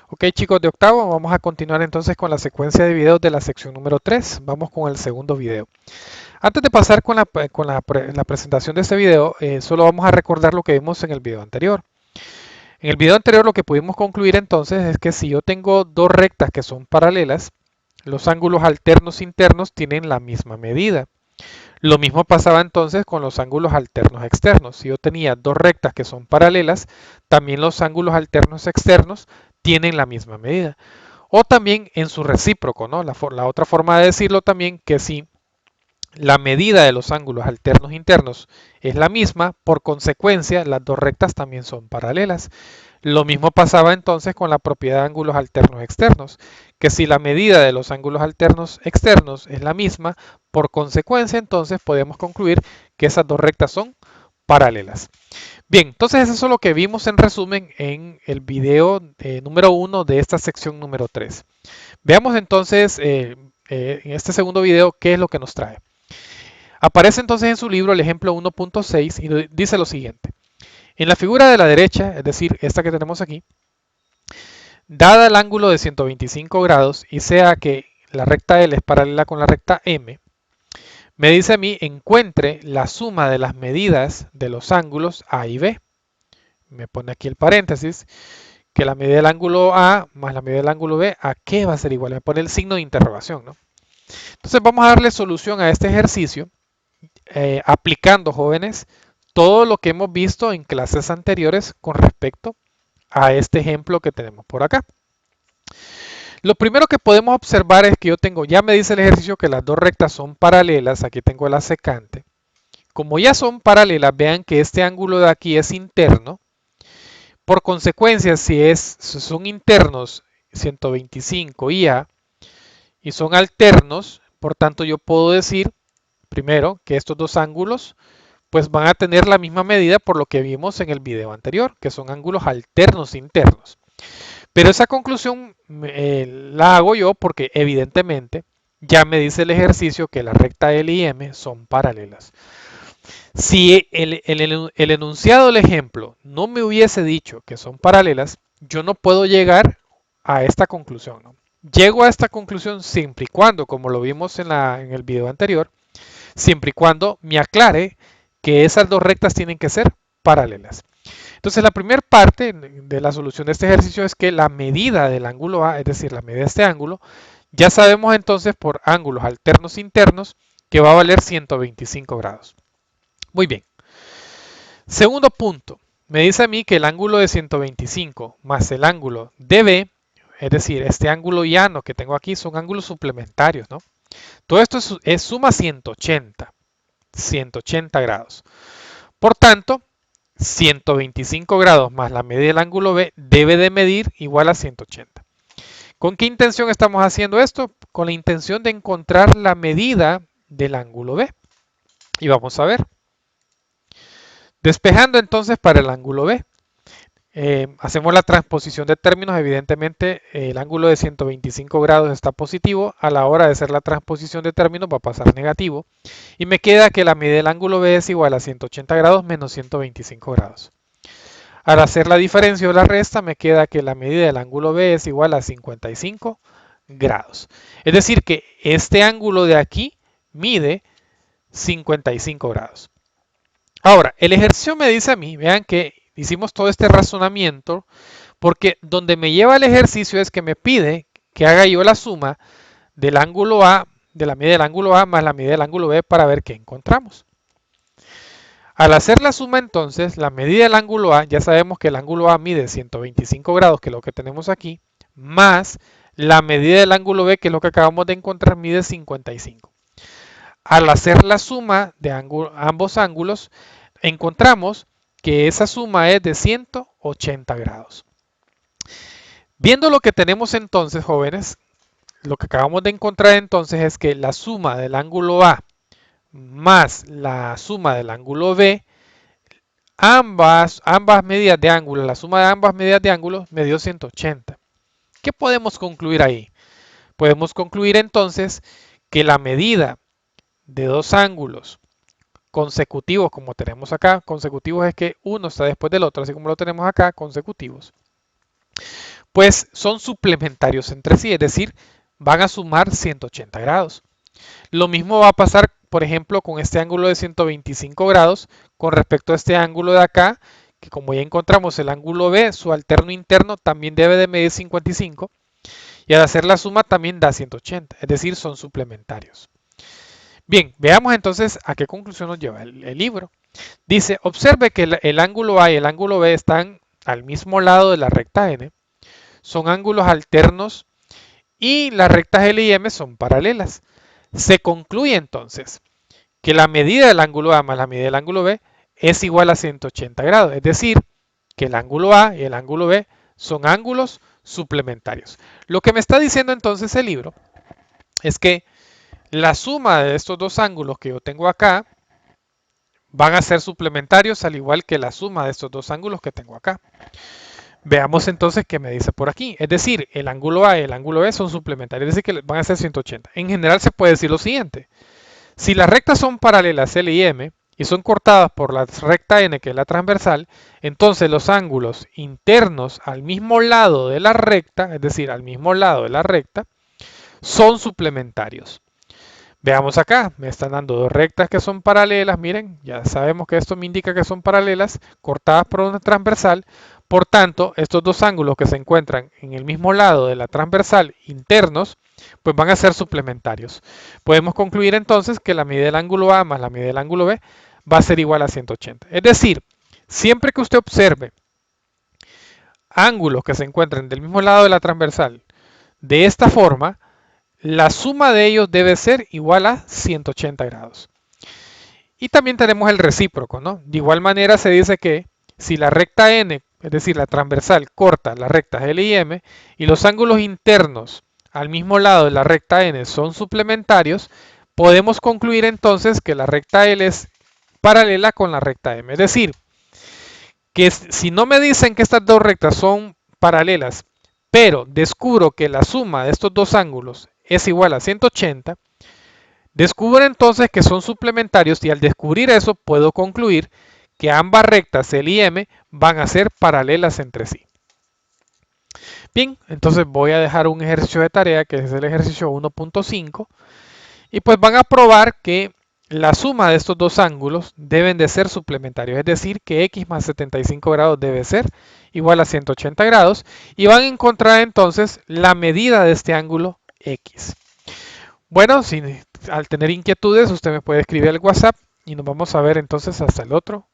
Ok, chicos de octavo, vamos a continuar entonces con la secuencia de videos de la sección número 3. Vamos con el segundo video. Antes de pasar con la presentación de este video, solo vamos a recordar lo que vimos en el video anterior. En el video anterior lo que pudimos concluir entonces es que si yo tengo dos rectas que son paralelas, los ángulos alternos internos tienen la misma medida. Lo mismo pasaba entonces con los ángulos alternos externos. Si yo tenía dos rectas que son paralelas, también los ángulos alternos externos tienen la misma medida. O también en su recíproco, ¿no? La otra forma de decirlo también que si la medida de los ángulos alternos internos es la misma, por consecuencia las dos rectas también son paralelas. Lo mismo pasaba entonces con la propiedad de ángulos alternos externos, que si la medida de los ángulos alternos externos es la misma, por consecuencia entonces podemos concluir que esas dos rectas son paralelas. Bien, entonces eso es lo que vimos en resumen en el video número 1 de esta sección número 3. Veamos entonces en este segundo video qué es lo que nos trae. Aparece entonces en su libro el ejemplo 1.6 y dice lo siguiente. En la figura de la derecha, es decir, esta que tenemos aquí, dada el ángulo de 125 grados y sea que la recta L es paralela con la recta M, me dice a mí encuentre la suma de las medidas de los ángulos A y B. Me pone aquí el paréntesis, que la medida del ángulo A más la medida del ángulo B, ¿a qué va a ser igual? Me pone el signo de interrogación, ¿no? Entonces vamos a darle solución a este ejercicio aplicando, jóvenes, todo lo que hemos visto en clases anteriores con respecto a este ejemplo que tenemos por acá. Lo primero que podemos observar es que yo tengo, ya me dice el ejercicio que las dos rectas son paralelas, aquí tengo la secante. Como ya son paralelas, vean que este ángulo de aquí es interno. Por consecuencia, si son internos 125 y A y son alternos, por tanto yo puedo decir primero que estos dos ángulos pues van a tener la misma medida por lo que vimos en el video anterior, que son ángulos alternos internos. Pero esa conclusión la hago yo porque evidentemente ya me dice el ejercicio que la recta L y M son paralelas. Si el enunciado del ejemplo no me hubiese dicho que son paralelas, yo no puedo llegar a esta conclusión, ¿no? Llego a esta conclusión siempre y cuando, como lo vimos en el video anterior, siempre y cuando me aclare que esas dos rectas tienen que ser paralelas. Entonces la primera parte de la solución de este ejercicio es que la medida del ángulo A, es decir, la medida de este ángulo, ya sabemos entonces por ángulos alternos internos que va a valer 125 grados. Muy bien. Segundo punto, me dice a mí que el ángulo de 125 más el ángulo de B, es decir, este ángulo llano que tengo aquí, son ángulos suplementarios, ¿no? Todo esto es suma 180 grados. Por tanto, 125 grados más la medida del ángulo B debe de medir igual a 180. ¿Con qué intención estamos haciendo esto? Con la intención de encontrar la medida del ángulo B. Y vamos a ver. Despejando entonces para el ángulo B. Hacemos la transposición de términos, evidentemente el ángulo de 125 grados está positivo, a la hora de hacer la transposición de términos va a pasar negativo y me queda que la medida del ángulo B es igual a 180 grados menos 125 grados. Al hacer la diferencia o la resta me queda que la medida del ángulo B es igual a 55 grados. Es decir que este ángulo de aquí mide 55 grados. Ahora, el ejercicio me dice a mí, vean que hicimos todo este razonamiento, porque donde me lleva el ejercicio es que me pide que haga yo la suma del ángulo A, de la medida del ángulo A más la medida del ángulo B para ver qué encontramos. Al hacer la suma entonces, la medida del ángulo A, ya sabemos que el ángulo A mide 125 grados, que es lo que tenemos aquí, más la medida del ángulo B, que es lo que acabamos de encontrar, mide 55. Al hacer la suma de ambos ángulos, encontramos que esa suma es de 180 grados. Viendo lo que tenemos entonces, jóvenes, lo que acabamos de encontrar entonces es que la suma del ángulo A más la suma del ángulo B, ambas medidas de ángulo, la suma de ambas medidas de ángulo me dio 180. ¿Qué podemos concluir ahí? Podemos concluir entonces que la medida de dos ángulos consecutivos, como tenemos acá, consecutivos es que uno está después del otro, así como lo tenemos acá, consecutivos, pues son suplementarios entre sí, es decir, van a sumar 180 grados. Lo mismo va a pasar, por ejemplo, con este ángulo de 125 grados con respecto a este ángulo de acá, que como ya encontramos el ángulo B, su alterno interno también debe de medir 55 y al hacer la suma también da 180, es decir, son suplementarios. Bien, veamos entonces a qué conclusión nos lleva el libro. Dice, observe que el ángulo A y el ángulo B están al mismo lado de la recta N, son ángulos alternos y las rectas L y M son paralelas. Se concluye entonces que la medida del ángulo A más la medida del ángulo B es igual a 180 grados, es decir, que el ángulo A y el ángulo B son ángulos suplementarios. Lo que me está diciendo entonces el libro es que la suma de estos dos ángulos que yo tengo acá van a ser suplementarios al igual que la suma de estos dos ángulos que tengo acá. Veamos entonces qué me dice por aquí. Es decir, el ángulo A y el ángulo B son suplementarios, es decir, que van a ser 180. En general se puede decir lo siguiente. Si las rectas son paralelas L y M y son cortadas por la recta N, que es la transversal, entonces los ángulos internos al mismo lado de la recta, es decir, al mismo lado de la recta, son suplementarios. Veamos acá, me están dando dos rectas que son paralelas, miren, ya sabemos que esto me indica que son paralelas, cortadas por una transversal, por tanto, estos dos ángulos que se encuentran en el mismo lado de la transversal internos, pues van a ser suplementarios. Podemos concluir entonces que la medida del ángulo A más la medida del ángulo B va a ser igual a 180. Es decir, siempre que usted observe ángulos que se encuentren del mismo lado de la transversal de esta forma, la suma de ellos debe ser igual a 180 grados. Y también tenemos el recíproco, ¿no? De igual manera se dice que si la recta N, es decir, la transversal, corta las rectas L y M y los ángulos internos al mismo lado de la recta N son suplementarios, podemos concluir entonces que la recta L es paralela con la recta M. Es decir, que si no me dicen que estas dos rectas son paralelas, pero descubro que la suma de estos dos ángulos es igual a 180, descubro entonces que son suplementarios y al descubrir eso puedo concluir que ambas rectas L y M van a ser paralelas entre sí. Bien, entonces voy a dejar un ejercicio de tarea que es el ejercicio 1.5 y pues van a probar que la suma de estos dos ángulos deben de ser suplementarios, es decir, que x más 75 grados debe ser igual a 180 grados y van a encontrar entonces la medida de este ángulo x. Bueno, al tener inquietudes usted me puede escribir al WhatsApp y nos vamos a ver entonces hasta el otro